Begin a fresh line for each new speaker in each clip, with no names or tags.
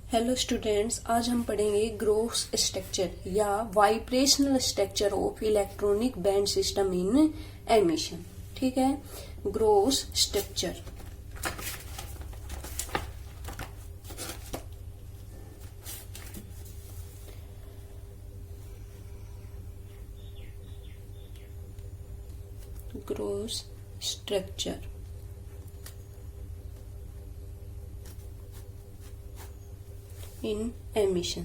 Hello students, आज हम पढ़ेंगे ग्रोस स्ट्रक्चर या vibrational structure of electronic band system in emission. ठीक है, gross structure. Gross structure in emission.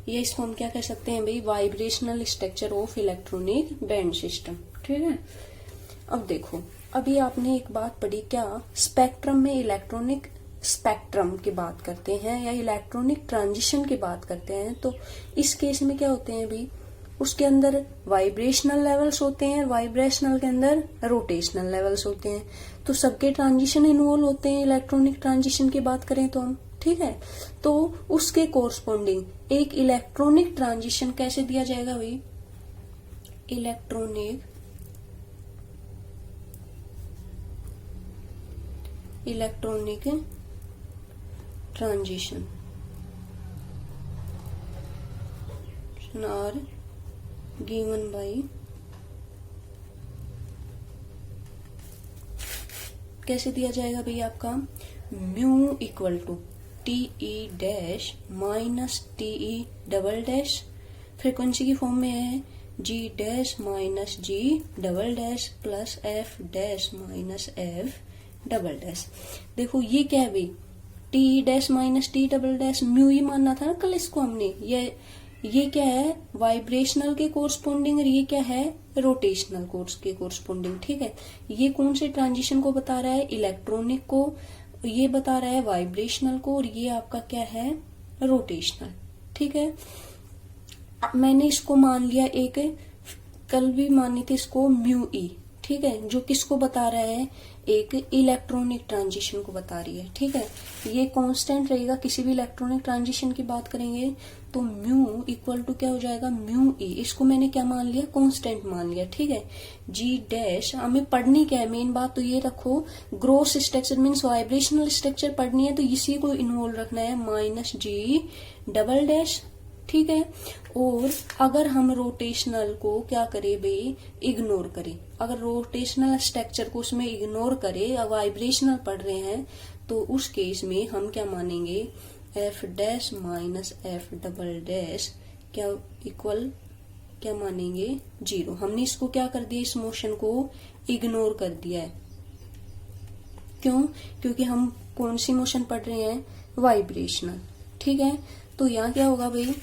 ये इसको हम क्या कह सकते हैं भाई, vibrational structure of electronic band system. ठीक है, अब देखो, अभी आपने एक बात पढ़ी, क्या स्पेक्ट्रम में इलेक्ट्रॉनिक स्पेक्ट्रम की बात करते हैं या इलेक्ट्रॉनिक ट्रांजिशन की बात करते हैं, तो इस केस में क्या होते हैं भाई, उसके अंदर वाइब्रेशनल लेवल्स होते हैं, वाइब्रेशनल के अंदर रोटेशनल लेवल्स होते हैं। तो सबके ट्रांजिशन इन्वॉल्व होते हैं इलेक्ट्रॉनिक ट्रांजिशन की बात करें तो हम। ठीक है, तो उसके कोरस्पॉन्डिंग एक इलेक्ट्रॉनिक ट्रांजिशन कैसे दिया जाएगा भाई, electronic transition are given by, कैसे दिया जाएगा भाई आपका, mu equal to TE dash minus TE double dash, frequency की फॉर्म में है G dash minus G double dash plus F dash minus F double dash. देखो ये क्या है भाई, T dash minus T double dash, mu ही मानना था ना कल इसको हमने। ये क्या है, वाइब्रेशनल के कोरस्पॉन्डिंग, और ये क्या है, रोटेशनल कोर्स के कोरस्पॉन्डिंग। ठीक है, ये कौन से ट्रांजिशन को बता रहा है, इलेक्ट्रॉनिक को, ये बता रहा है वाइब्रेशनल को, और ये आपका क्या है, रोटेशनल। ठीक है, मैंने इसको मान लिया, एक कल भी मानी थी इसको म्यू ई। ठीक है, जो किसको बता रहा है, एक इलेक्ट्रॉनिक ट्रांजिशन को बता रही है। ठीक है, ये कांस्टेंट रहेगा, किसी भी इलेक्ट्रॉनिक ट्रांजिशन की बात करेंगे तो म्यू इक्वल टू क्या हो जाएगा, म्यू ई। इसको मैंने क्या मान लिया, कांस्टेंट मान लिया। ठीक है, जी डैश हमें पढ़नी क्या है, मेन बात तो ये रखो, gross structure means vibrational structure पढ़नी है तो इसी को इन्वॉल्व रखना है, माइनस जी डबल डैश। ठीक है, और अगर हम रोटेशनल को क्या करें भाई, इग्नोर करें, अगर रोटेशनल स्ट्रक्चर को उसमें इग्नोर करें, वाइब्रेशनल पढ़ रहे हैं, तो उस केस में हम क्या मानेंगे, F dash minus F double dash क्या इक्वल क्या मानेंगे, जीरो। हमने इसको क्या कर दिया, इस मोशन को इग्नोर कर दिया है। क्यों, क्योंकि हम कौन सी मोशन पढ़ रहे हैं, वाइब्रेशनल। ठीक है, तो यहाँ क्या होगा भाई,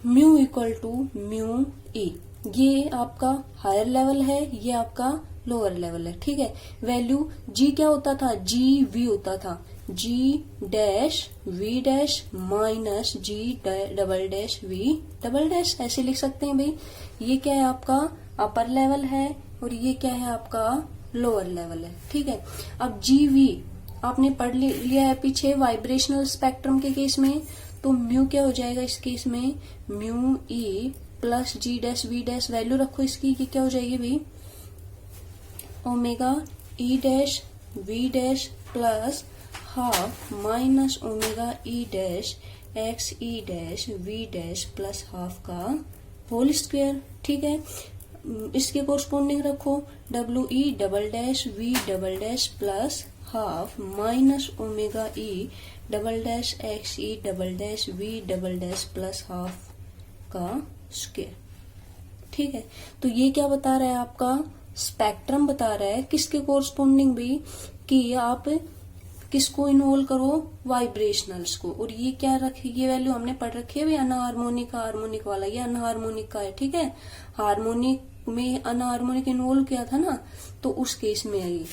mu equal to mu E, ये आपका हायर लेवल है, ये आपका लोअर लेवल है। ठीक है, वैल्यू जी क्या होता था, जी वी होता था, G dash V dash minus G double dash V double dash, ऐसे लिख सकते हैं भाई। ये क्या है आपका अपर लेवल है, और ये क्या है आपका लोअर लेवल है। ठीक है, अब जी वी आपने पढ़ लिया है पीछे वाइब्रेशनल स्पेक्ट्रम के केस में, तो म्यू क्या हो जाएगा इस केस में, mu E plus G dash V dash, value रखो इसकी, ये क्या हो जाएगी भाई, omega E dash V dash plus half minus omega E dash X E dash V dash plus half का होल स्क्वायर। ठीक है, इसके कोरस्पॉन्डिंग रखो W E double dash V double dash plus half minus omega E double dash X E double dash V double dash plus half का square. ठीक है, तो ये क्या बता रहा है, आपका स्पेक्ट्रम बता रहा है, किसके कोरस्पॉन्डिंग भी, कि आप किसको इन्वॉल्व करो, वाइब्रेशनल्स को। और ये क्या रखे, ये वैल्यू हमने पढ़ रखी है भाई, अनहार्मोनिक हार्मोनिक वाला, ये अनहार्मोनिक का है। ठीक है, हार्मोनिक में अनहार्मोनिक इन्वॉल्व किया था ना, तो उस केस में है ये।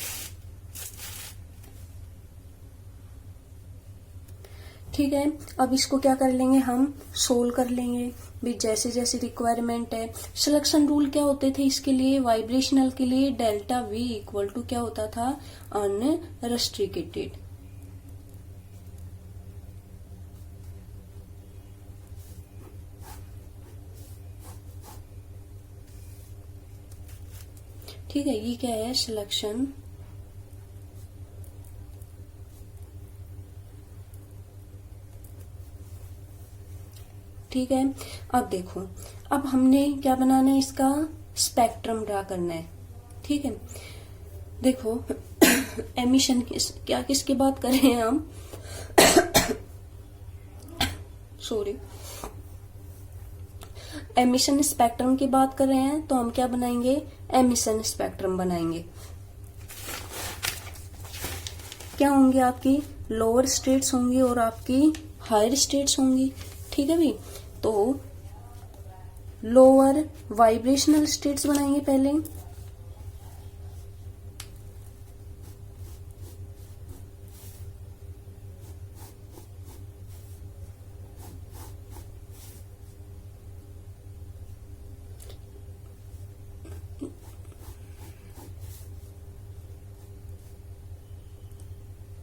ठीक है, अब इसको क्या कर लेंगे, हम सोल्व कर लेंगे भी, जैसे जैसे रिक्वायरमेंट है। सिलेक्शन रूल क्या होते थे इसके लिए, वाइब्रेशनल के लिए डेल्टा वी इक्वल टू क्या होता था, अनरेस्ट्रिक्टेड। ठीक है, ये क्या है, सिलेक्शन ठीक है। अब देखो, अब हमने क्या बनाना है, इसका स्पेक्ट्रम ड्रा करना है। ठीक है, देखो एमिशन क्या किसकी बात कर रहे हैं हम सॉरी, एमिशन स्पेक्ट्रम की बात कर रहे हैं, तो हम क्या बनाएंगे, एमिशन स्पेक्ट्रम बनाएंगे। क्या होंगे, आपकी लोअर स्टेट्स होंगी और आपकी हायर स्टेट्स होंगी। ठीक है भाई, तो लोअर वाइब्रेशनल स्टेट्स बनाएंगे पहले,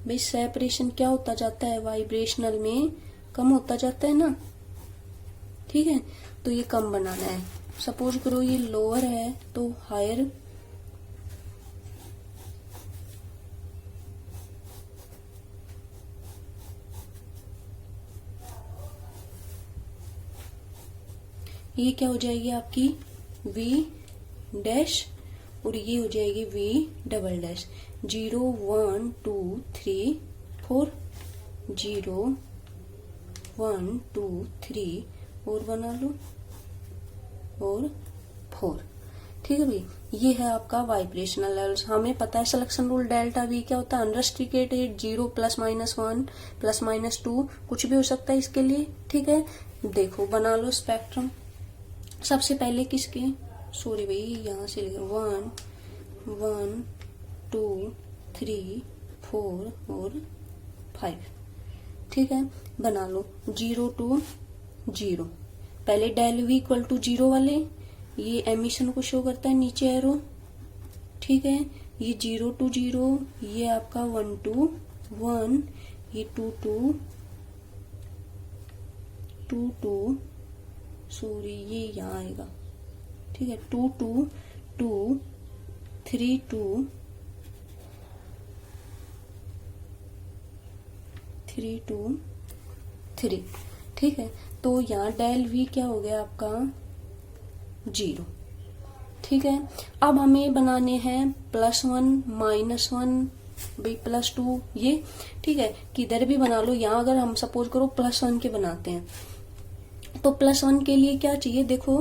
भाई सेपरेशन क्या होता जाता है, वाइब्रेशनल में कम होता जाता है ना। ठीक है, तो ये कम बनाना है। सपोज करो ये लोअर है तो हायर, ये क्या हो जाएगी आपकी V डैश और ये हो जाएगी V डबल डैश। 0 1 2 3 4, 0 1 2 3 और बना लो और 4। ठीक है भाई, ये है आपका वाइब्रेशनल लेवल्स। हमें पता है सिलेक्शन रूल डेल्टा V क्या होता है, अनरेस्ट्रिक्टेड 0 +-1 +-2 कुछ भी हो सकता है इसके लिए। ठीक है, देखो बना लो स्पेक्ट्रम। सबसे पहले किसके, सॉरी भाई यहाँ से लिखे 1 1 2 3 4 और 5। ठीक है, बना लो 0 to 0। पहले डेल V इक्वल टू 0 वाले, ये एमिशन को शो करता है नीचे एरो। ठीक है, ये 0 to 0, ये आपका 1 to 1, ये 2 to सॉरी ये यहाँ आएगा। ठीक है, 2 to 2, 3 to 3 to 3। ठीक है, तो यहाँ डेल V क्या हो गया आपका 0। ठीक है, अब हमें बनाने हैं +1 -1 भाई +2 ये। ठीक है, किधर भी बना लो, यहाँ अगर हम सपोज करो +1 के बनाते हैं तो +1 के लिए क्या चाहिए, देखो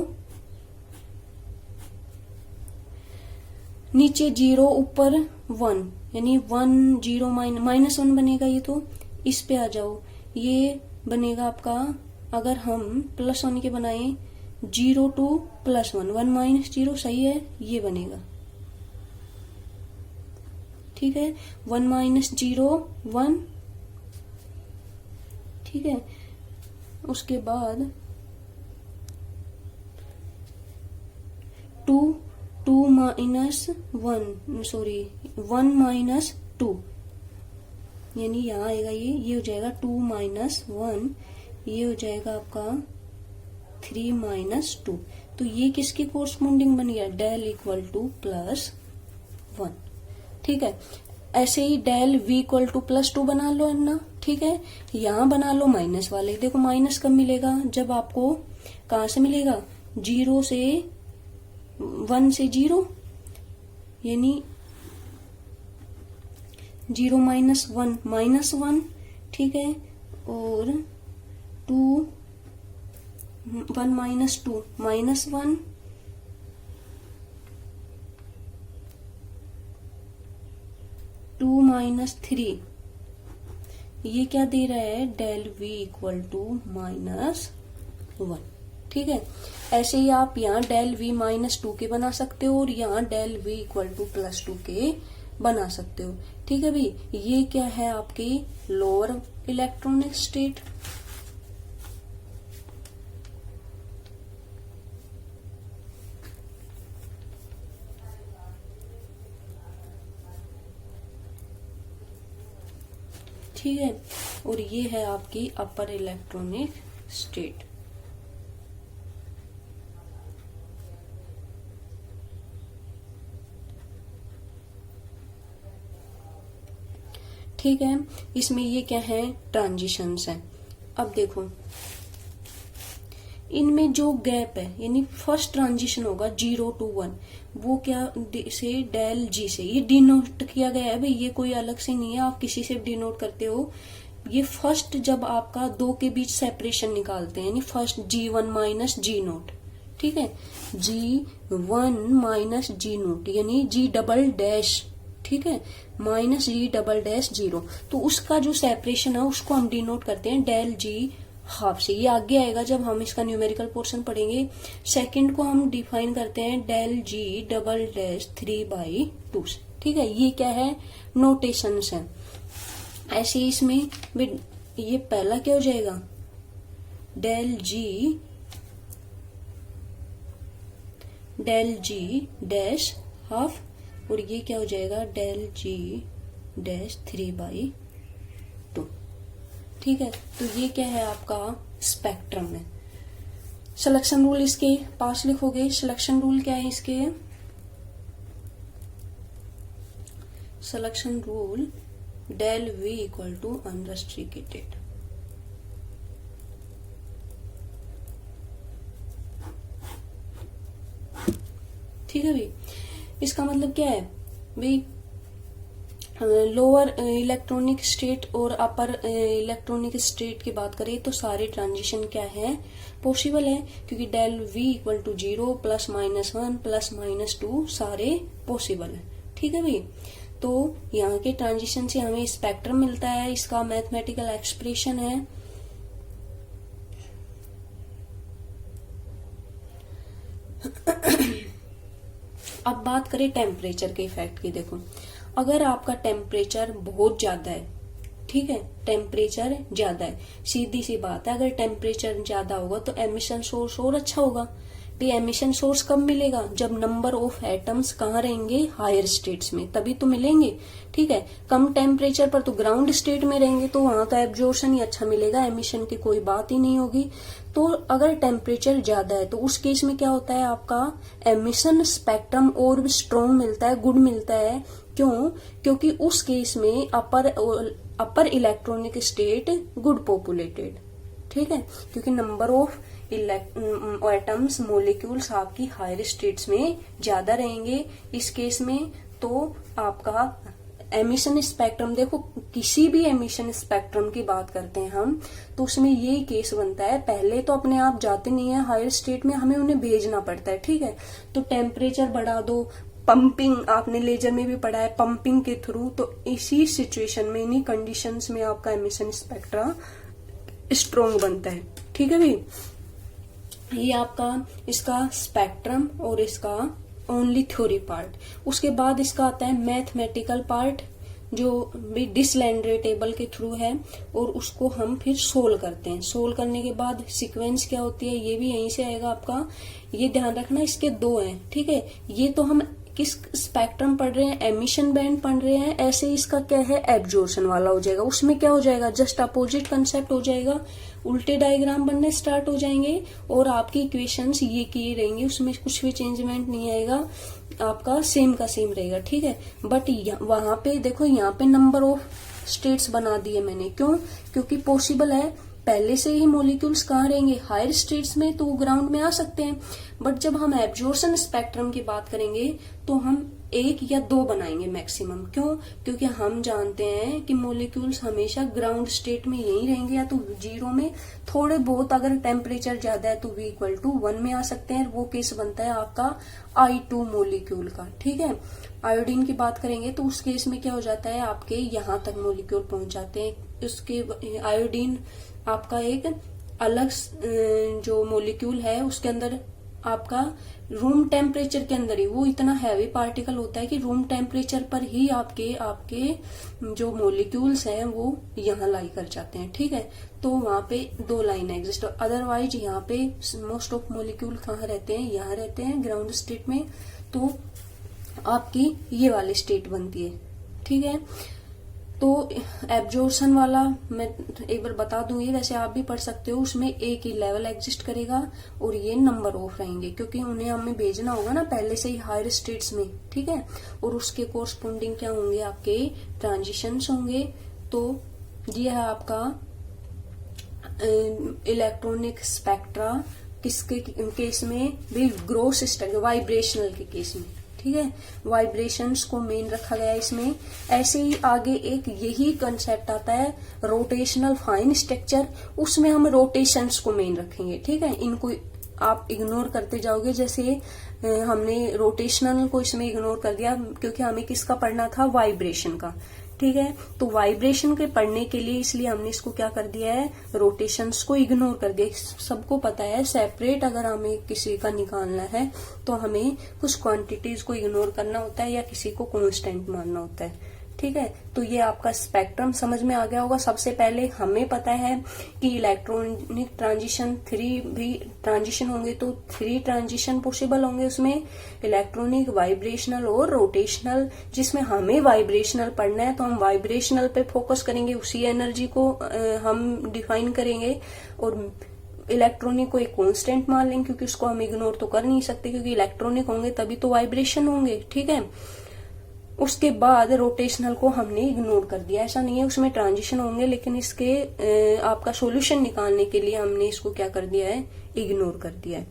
नीचे 0 ऊपर 1, यानी 1 0 -1 बनेगा। ये तो इस पे आ जाओ, ये बनेगा आपका, अगर हम +1 के बनाए 0 to +1, 1 - 0 सही है, ये बनेगा। ठीक है, 1 - 0 1। ठीक है, उसके बाद 2 -1 सॉरी 1 - 2, यानी यहाँ आएगा ये हो जाएगा 2 - 1, ये हो जाएगा आपका 3 - 2। तो ये किसके कोरस्पोंडिंग बन गया, डेल इक्वल टू +1। ठीक है, ऐसे ही डेल V इक्वल टू +2 बना लो ना। ठीक है, यहाँ बना लो माइनस वाले। देखो माइनस कब मिलेगा, जब आपको कहाँ से मिलेगा, 0 से 1 से 0, यानी 0 - 1 -1। ठीक है, और 2 1 - 2 -1, 2 - 3, ये क्या दे रहा है, डेल V इक्वल टू -1। ठीक है, ऐसे ही आप यहाँ डेल V -2 के बना सकते हो और यहाँ डेल V इक्वल टू +2 के बना सकते हो। ठीक है भाई, ये क्या है आपकी लोअर इलेक्ट्रॉनिक स्टेट। ठीक है, और ये है आपकी अपर इलेक्ट्रॉनिक स्टेट। ठीक है। इसमें ये क्या है, ट्रांजिशंस है। अब देखो इनमें जो गैप है, यानी फर्स्ट ट्रांजिशन होगा 0 to 1, वो क्या से डेल जी से ये डिनोट किया गया है भाई, ये कोई अलग से नहीं है, आप किसी से भी डिनोट करते हो। ये फर्स्ट जब आपका दो के बीच सेपरेशन निकालते हैं, यानी फर्स्ट G1 माइनस जी नोट, ठीक है, G1 माइनस जी नोट यानी G डबल डैश, ठीक है, माइनस G डबल डैश 0, तो उसका जो सेपरेशन है उसको हम डिनोट करते हैं डेल जी हाफ से। ये आगे आएगा जब हम इसका न्यूमेरिकल पोर्शन पढ़ेंगे। सेकंड को हम डिफाइन करते हैं डेल जी डबल डैश 3/2 से, ठीक है। ये क्या है, नोटेशंस है। ऐसे इसमें ये पहला क्या हो जाएगा, डेल जी डैश हाफ, और ये क्या हो जाएगा, डेल जी डैश 3/2, ठीक है। तो ये क्या है, आपका स्पेक्ट्रम है। सिलेक्शन रूल इसके पास लिखोगे। सिलेक्शन रूल क्या है इसके, selection rule del V equal to unrestricted, ठीक है भाई। इसका मतलब क्या है भाई, लोअर इलेक्ट्रॉनिक स्टेट और अपर इलेक्ट्रॉनिक स्टेट की बात करें तो सारे ट्रांजिशन क्या है, पॉसिबल है, क्योंकि डेल V इक्वल टू 0 +-1 +-2 सारे पॉसिबल है, ठीक है भाई। तो यहाँ के ट्रांजिशन से हमें स्पेक्ट्रम मिलता है, इसका मैथमेटिकल एक्सप्रेशन है। अब बात करें टेम्परेचर के इफेक्ट की। देखो अगर आपका टेम्परेचर बहुत ज्यादा है, ठीक है, टेम्परेचर ज्यादा है, सीधी सी बात है, अगर टेम्परेचर ज्यादा होगा तो एमिशन सोर्स और अच्छा होगा। तो एमिशन सोर्स कब मिलेगा, जब नंबर ऑफ एटम्स कहाँ रहेंगे, हायर स्टेट्स में, तभी तो मिलेंगे, ठीक है। कम टेम्परेचर पर तो ग्राउंड स्टेट में रहेंगे तो वहां तो एब्जॉर्प्शन ही अच्छा मिलेगा, एमिशन की कोई बात ही नहीं होगी। तो अगर टेम्परेचर ज्यादा है तो उस केस में क्या होता है, आपका एमिशन स्पेक्ट्रम और भी स्ट्रॉन्ग मिलता है, गुड मिलता है। क्यों, क्योंकि उस केस में अपर इलेक्ट्रॉनिक स्टेट गुड पॉपुलेटेड, ठीक है, क्योंकि नंबर ऑफ एटम्स मॉलिक्यूल्स आपकी हायर स्टेट्स में ज्यादा रहेंगे इस केस में। तो आपका एमिशन स्पेक्ट्रम, देखो किसी भी एमिशन स्पेक्ट्रम की बात करते हैं हम तो उसमें यही केस बनता है, पहले तो अपने आप जाते नहीं है हायर स्टेट में, हमें उन्हें भेजना पड़ता है, ठीक है। तो टेम्परेचर बढ़ा दो, पंपिंग आपने लेजर में भी पढ़ा है, पंपिंग के थ्रू, तो इसी सिचुएशन में, इन्हीं कंडीशंस में आपका एमिशन स्पेक्ट्रा स्ट्रॉन्ग बनता है, ठीक है भाई। ये आपका इसका स्पेक्ट्रम और इसका ओनली थ्योरी पार्ट। उसके बाद इसका आता है मैथमेटिकल पार्ट, जो भी डिसलेंडरे टेबल के थ्रू है, और उसको हम फिर सोल्व करते हैं। सोल्व करने के बाद सीक्वेंस क्या होती है, ये भी यहीं से आएगा आपका। ये ध्यान रखना, इसके दो हैं, ठीक है। ये तो हम किस स्पेक्ट्रम पढ़ रहे हैं, एमिशन बैंड पढ़ रहे हैं, ऐसे इसका क्या है, एब्जॉर्प्शन वाला हो जाएगा। उसमें क्या हो जाएगा, जस्ट अपोजिट कंसेप्ट हो जाएगा, उल्टे डायग्राम बनने स्टार्ट हो जाएंगे और आपकी इक्वेशंस ये किए रहेंगे, उसमें कुछ भी चेंजमेंट नहीं आएगा, आपका सेम का सेम रहेगा, ठीक है। बट वहां पे देखो, यहाँ पे नंबर ऑफ स्टेट्स बना दिए मैंने, क्यों, क्योंकि पॉसिबल है पहले से ही मॉलिक्यूल्स कहाँ रहेंगे, हायर स्टेट्स में, तो ग्राउंड में आ सकते हैं। बट जब हम एब्जॉर्प्शन स्पेक्ट्रम की बात करेंगे तो हम 1 या 2 बनाएंगे मैक्सिमम। क्यों, क्योंकि हम जानते हैं कि मॉलिक्यूल्स हमेशा ग्राउंड स्टेट में यही रहेंगे, या तो 0 में, थोड़े बहुत अगर टेम्परेचर ज्यादा है तो V इक्वल टू 1 में आ सकते हैं। वो केस बनता है आपका I2 मॉलिक्यूल का, ठीक है। आयोडीन की बात करेंगे तो उस केस में क्या हो जाता है, आपके यहाँ तक मॉलिक्यूल पहुंच जाते हैं। उसके आयोडीन आपका एक अलग जो मॉलिक्यूल है, उसके अंदर आपका रूम टेम्परेचर के अंदर ही वो इतना हैवी पार्टिकल होता है कि रूम टेम्परेचर पर ही आपके जो मॉलिक्यूल्स हैं वो यहाँ लाई कर जाते हैं, ठीक है। तो वहां पे 2 लाइन एग्जिस्ट, अदरवाइज यहाँ पे मोस्ट ऑफ मॉलिक्यूल कहाँ रहते हैं, यहाँ रहते हैं ग्राउंड स्टेट में। तो आपकी ये वाली स्टेट बनती है, ठीक है। तो एब्जॉर्प्शन वाला मैं एक बार बता दूंगी, वैसे आप भी पढ़ सकते हो, उसमें एक ही लेवल एग्जिस्ट करेगा और ये नंबर ऑफ रहेंगे, क्योंकि उन्हें हमें भेजना होगा ना पहले से ही हायर स्टेट्स में, ठीक है। और उसके कोरस्पोंडिंग क्या होंगे, आपके ट्रांजिशंस होंगे, तो ये है आपका इलेक्ट्रॉनिक स्पेक्ट्रा किसके केस में भी, ग्रोस स्पेक्ट्रा वाइब्रेशनल के केस में, ठीक है। वाइब्रेशंस को मेन रखा गया है इसमें। ऐसे ही आगे एक यही कंसेप्ट आता है रोटेशनल फाइन स्ट्रक्चर, उसमें हम रोटेशंस को मेन रखेंगे, ठीक है। इनको आप इग्नोर करते जाओगे, जैसे हमने रोटेशनल को इसमें इग्नोर कर दिया क्योंकि हमें किसका पढ़ना था, वाइब्रेशन का, ठीक है। तो वाइब्रेशन के पढ़ने के लिए इसलिए हमने इसको क्या कर दिया है, रोटेशंस को इग्नोर कर दिया। सबको पता है सेपरेट अगर हमें किसी का निकालना है तो हमें कुछ क्वांटिटीज को इग्नोर करना होता है या किसी को कांस्टेंट मानना होता है, ठीक है। तो ये आपका स्पेक्ट्रम समझ में आ गया होगा। सबसे पहले हमें पता है कि इलेक्ट्रॉनिक ट्रांजिशन 3 भी ट्रांजिशन होंगे तो 3 ट्रांजिशन पॉसिबल होंगे उसमें, इलेक्ट्रॉनिक, वाइब्रेशनल और रोटेशनल। जिसमें हमें वाइब्रेशनल पढ़ना है तो हम वाइब्रेशनल पे फोकस करेंगे, उसी एनर्जी को हम डिफाइन करेंगे। और इलेक्ट्रॉनिक को एक कांस्टेंट मान लेंगे क्योंकि उसको हम इग्नोर तो कर नहीं सकते, क्योंकि इलेक्ट्रॉनिक होंगे तभी तो वाइब्रेशन होंगे, ठीक है। उसके बाद रोटेशनल को हमने इग्नोर कर दिया, ऐसा नहीं है उसमें ट्रांजिशन होंगे, लेकिन इसके आपका सॉल्यूशन निकालने के लिए हमने इसको क्या कर दिया है, इग्नोर कर दिया है,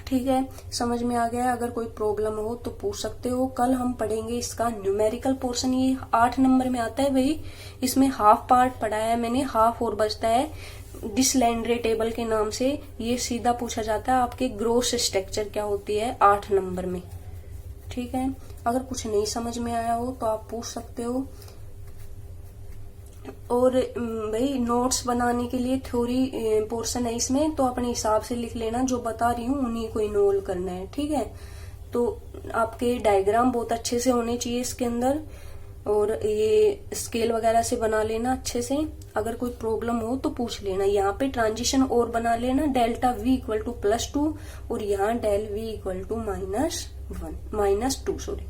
ठीक है। समझ में आ गया। अगर कोई प्रॉब्लम हो तो पूछ सकते हो। कल हम पढ़ेंगे इसका न्यूमेरिकल पोर्शन, ये 8 नंबर में आता है भाई। इसमें हाफ पार्ट पढ़ाया है मैंने, हाफ और बचता है डिसलैंड्रे टेबल के नाम से। ये सीधा पूछा जाता है आपके ग्रोस स्ट्रक्चर क्या होती है 8 नंबर में, ठीक है। अगर कुछ नहीं समझ में आया हो तो आप पूछ सकते हो। और भाई नोट्स बनाने के लिए थ्योरी पोर्शन है इसमें, तो अपने हिसाब से लिख लेना, जो बता रही हूँ उन्हीं को इन्वॉल्व करना है, ठीक है। तो आपके डायग्राम बहुत अच्छे से होने चाहिए इसके अंदर, और ये स्केल वगैरह से बना लेना अच्छे से। अगर कोई प्रॉब्लम हो तो पूछ लेना। यहाँ पे ट्रांजिशन और बना लेना, डेल्टा V इक्वल टू +2 और यहाँ del V equal to -2, sorry,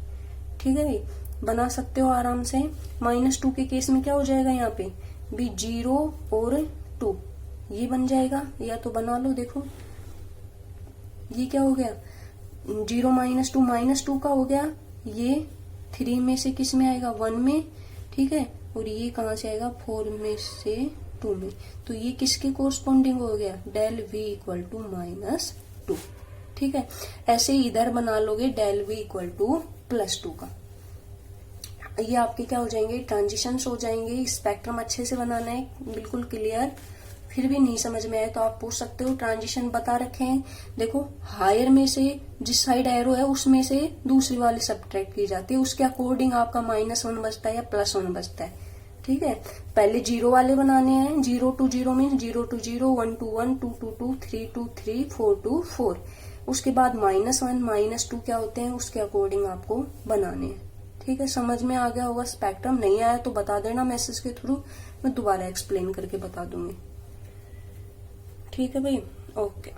ठीक है भाई, बना सकते हो आराम से। -2 के केस में क्या हो जाएगा, यहाँ पे भी 0 और 2 ये बन जाएगा, या तो बना लो, देखो ये क्या हो गया, 0 -2 का हो गया, ये 3 में से किस में आएगा, 1 में, ठीक है। और ये कहाँ से आएगा, 4 में से 2 में, तो ये किसके कोरस्पॉन्डिंग हो गया, डेल V इक्वल टू -2, ठीक है। ऐसे ही इधर बना लोगे डेल V इक्वल टू +2 का। ये आपके क्या हो जाएंगे, ट्रांजिशंस हो जाएंगे। स्पेक्ट्रम अच्छे से बनाना है, बिल्कुल क्लियर। फिर भी नहीं समझ में आए तो आप पूछ सकते हो। ट्रांजिशन बता रखे हैं, देखो हायर में से जिस साइड एरो है उसमें से दूसरी वाली सब्ट्रैक्ट की जाती है, उसके अकॉर्डिंग आपका -1 बचता है या +1 बचता है, ठीक है। पहले 0 वाले बनाने हैं, 0 to 0 mean 0 to 0, 1 to 1, 2 to 2, 3 to 3, 4 to 4। उसके बाद -1 -2 क्या होते हैं उसके अकॉर्डिंग आपको बनाने हैं, ठीक है। समझ में आ गया होगा। स्पेक्ट्रम नहीं आया तो बता देना मैसेज के थ्रू, मैं दोबारा एक्सप्लेन करके बता दूंगी, ठीक है भाई, ओके।